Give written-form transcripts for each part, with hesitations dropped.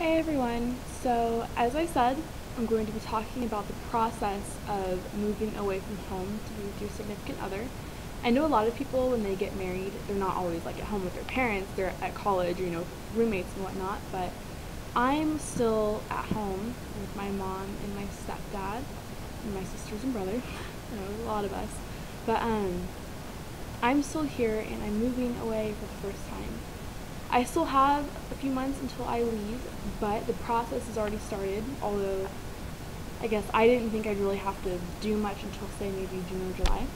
Hey everyone, so as I said, I'm going to be talking about the process of moving away from home to be with your significant other. I know a lot of people when they get married, they're not always like at home with their parents, they're at college, or, roommates and whatnot, but I'm still at home with my mom and my stepdad and my sisters and brother. I know there's a lot of us, but I'm still here and I'm moving away for the first time. I still have a few months until I leave, but the process has already started, although I guess I didn't think I'd really have to do much until, say, maybe June or July.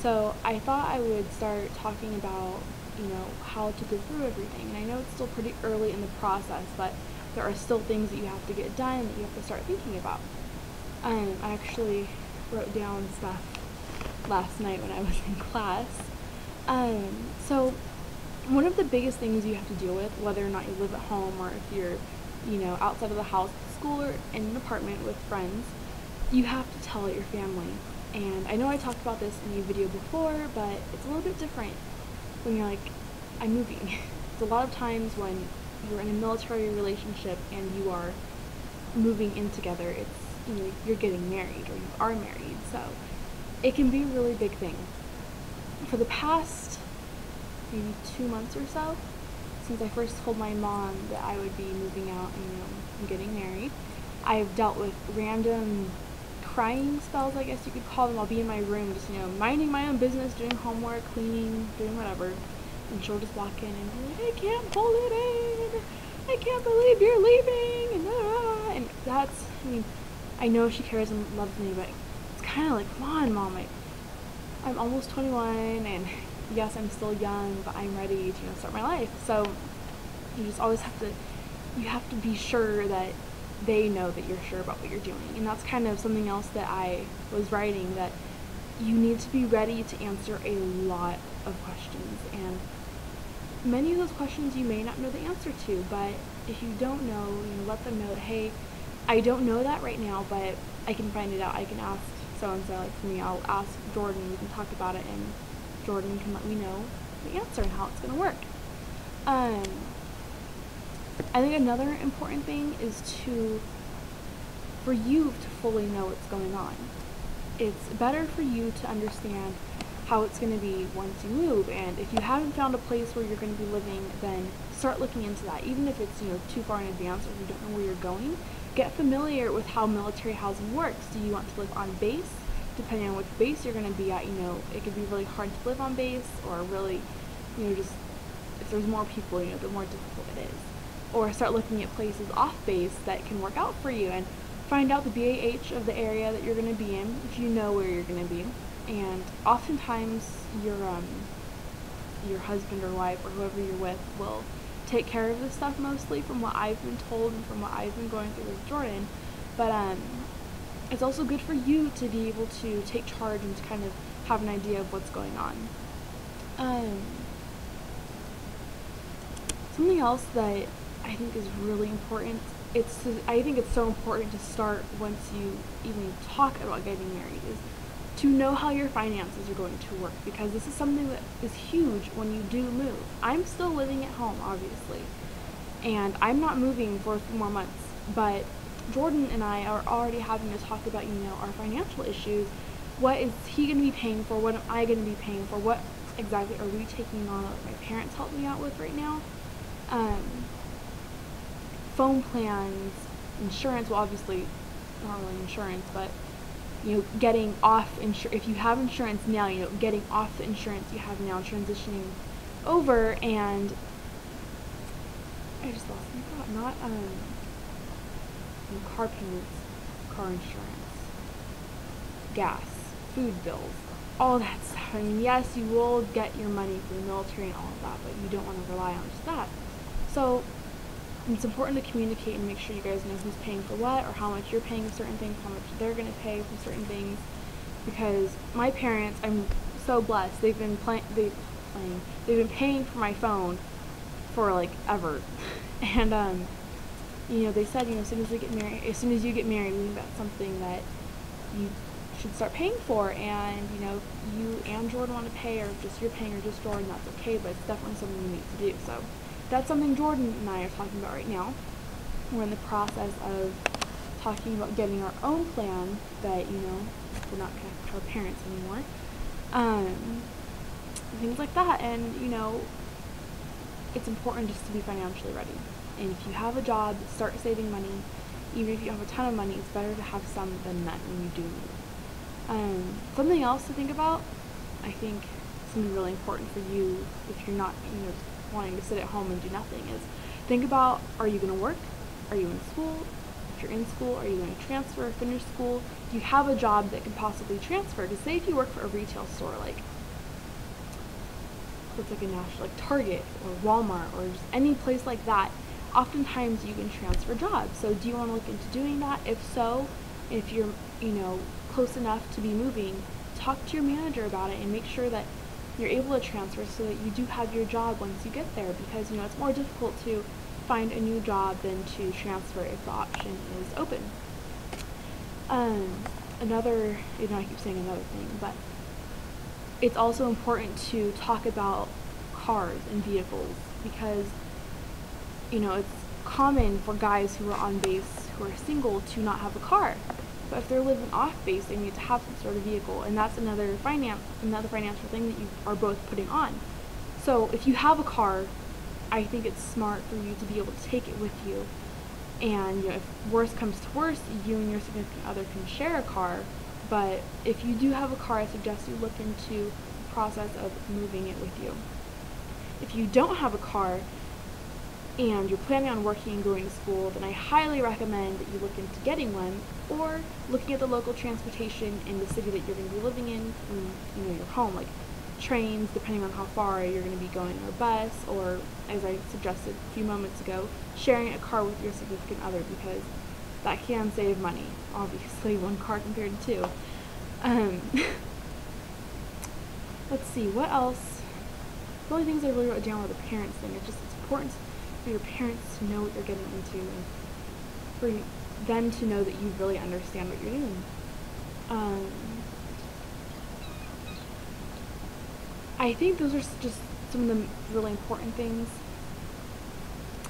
So I thought I would start talking about, how to go through everything. And I know it's still pretty early in the process, but there are still things that you have to get done that you have to start thinking about. I actually wrote down stuff last night when I was in class. So one of the biggest things you have to deal with, whether or not you live at home or if you're, outside of the house at school or in an apartment with friends, you have to tell your family. And I know I talked about this in a video before, but it's a little bit different when you're like, I'm moving. It's a lot of times when you're in a military relationship and you are moving in together, it's, you're getting married or you are married. So it can be a really big thing. For the past maybe 2 months or so, since I first told my mom that I would be moving out and getting married, I've dealt with random crying spells, I guess you could call them. I'll be in my room just, minding my own business, doing homework, cleaning, doing whatever, and she'll just walk in and be like, I can't hold it in, I can't believe you're leaving, and that's, I know she cares and loves me, but it's kind of like, come on, Mom, I'm almost 21, and yes, I'm still young, but I'm ready to start my life. So you just always have to be sure that they know that you're sure about what you're doing. And that's kind of something else that I was writing, that you need to be ready to answer a lot of questions. And many of those questions you may not know the answer to, but if you don't know, let them know that, hey, I don't know that right now, but I can find it out. I can ask so-and-so. Like for me, I'll ask Jordan, we can talk about it, and Jordan can let me know the answer and how it's going to work. I think another important thing is for you to fully know what's going on. It's better for you to understand how it's going to be once you move, and if you haven't found a place where you're going to be living, then start looking into that. Even if it's too far in advance or if you don't know where you're going, get familiar with how military housing works. Do you want to live on base? Depending on which base you're going to be at, it could be really hard to live on base, or really, just if there's more people, the more difficult it is. Or start looking at places off base that can work out for you, and find out the BAH of the area that you're going to be in if you know where you're going to be. And oftentimes your husband or wife or whoever you're with will take care of this stuff, mostly from what I've been told and from what I've been going through with Jordan. But it's also good for you to be able to take charge and to kind of have an idea of what's going on. Something else that I think is really important, I think it's so important to start once you even talk about getting married, is to know how your finances are going to work, because this is something that is huge when you do move. I'm still living at home, obviously, and I'm not moving for a few more months, but Jordan and I are already having to talk about, our financial issues. What is he going to be paying for? What am I going to be paying for? What exactly are we taking on that my parents help me out with right now? Phone plans, insurance, well, obviously not really insurance, but getting off if you have insurance now, getting off the insurance you have now, transitioning over. And I just lost my thought. Not car payments, car insurance, gas, food bills, all that stuff. Yes, you will get your money for the military and all of that, but you don't want to rely on just that. So it's important to communicate and make sure you guys know who's paying for what, or how much you're paying for certain things, how much they're going to pay for certain things. Because my parents, I'm so blessed. They've been paying for my phone for like ever. And they said, as soon as you get married, we think that's something that you should start paying for. And you and Jordan want to pay, or just you're paying, or just Jordan, that's okay. But it's definitely something you need to do. So that's something Jordan and I are talking about right now. we're in the process of talking about getting our own plan that, we're not connected to our parents anymore. Things like that. And, it's important just to be financially ready. And if you have a job, start saving money. Even if you have a ton of money, it's better to have some than none when you do move. Something else to think about, I think something really important for you if you're not, wanting to sit at home and do nothing, is think about, are you going to work? Are you in school? If you're in school, are you going to transfer, finish school? Do you have a job that can possibly transfer? Because say if you work for a retail store, like a national, like Target or Walmart or just any place like that, oftentimes you can transfer jobs. So do you want to look into doing that? If so, if you're, close enough to be moving, talk to your manager about it and make sure that you're able to transfer so that you do have your job once you get there, because, it's more difficult to find a new job than to transfer if the option is open. Another, I keep saying another thing, but it's also important to talk about cars and vehicles, because it's common for guys who are on base who are single to not have a car, but if they're living off base, they need to have some sort of vehicle, and that's another financial thing that you are both putting on. So if you have a car, I think it's smart for you to be able to take it with you, and if worst comes to worst, you and your significant other can share a car. But if you do have a car, I suggest you look into the process of moving it with you. If you don't have a car and you're planning on working and going to school, then I highly recommend that you look into getting one, or looking at the local transportation in the city that you're going to be living in when you're home, like trains, depending on how far you're going to be going, or bus, or, as I suggested a few moments ago, sharing a car with your significant other, because that can save money. Obviously, one car compared to two. Let's see, what else? The only things I really wrote down were the parents thing. It's important for your parents to know what they're getting into, and for them to know that you really understand what you're doing. I think those are just some of the really important things.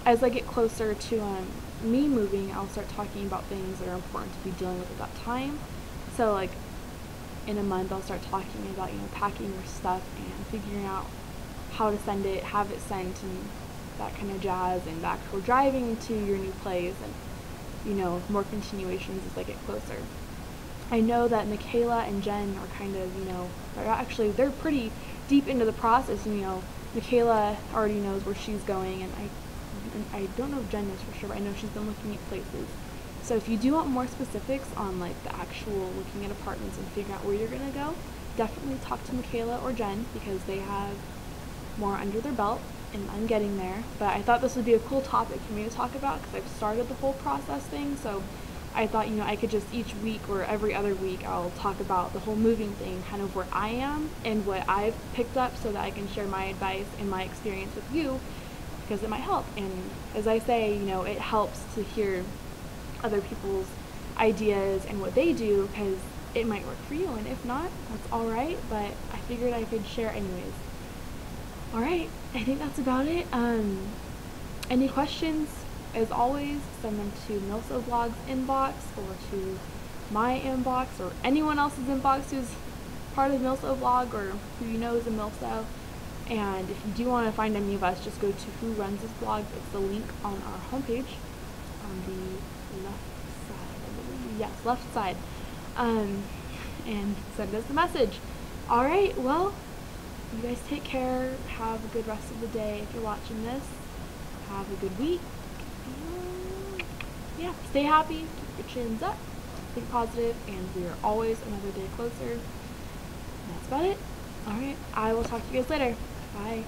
As I get closer to me moving, I'll start talking about things that are important to be dealing with at that time. So like in a month, I'll start talking about, packing your stuff and figuring out how to send it, have it sent, and that kind of jazz, and the actual driving to your new place, and more continuations as I get closer. I know that Michaela and Jen are kind of, they're pretty deep into the process. Michaela already knows where she's going, and I don't know if Jen knows for sure, but I know she's been looking at places. So if you do want more specifics on like the actual looking at apartments and figuring out where you're going to go, definitely talk to Michaela or Jen, because they have more under their belt, and I'm getting there. But I thought this would be a cool topic for me to talk about, because I've started the whole process thing. So I thought, I could just each week or every other week I'll talk about the whole moving thing, kind of where I am and what I've picked up, so that I can share my advice and my experience with you, because it might help. And as I say, it helps to hear other people's ideas and what they do, because it might work for you, and if not, that's alright, but I figured I could share anyways. Alright, I think that's about it. Any questions, as always, send them to Milso Blog's inbox, or to my inbox, or anyone else's inbox who's part of Milso Blog, or who is a Milso. And if you do want to find any of us, just go to Who Runs This Blog. It's the link on our homepage on the left side, I believe. Yes, left side. And send us a message. Alright, well, you guys take care. Have a good rest of the day if you're watching this. Have a good week. Yeah, stay happy, keep your chins up, think positive, and we are always another day closer. And that's about it. Alright, I will talk to you guys later. Bye.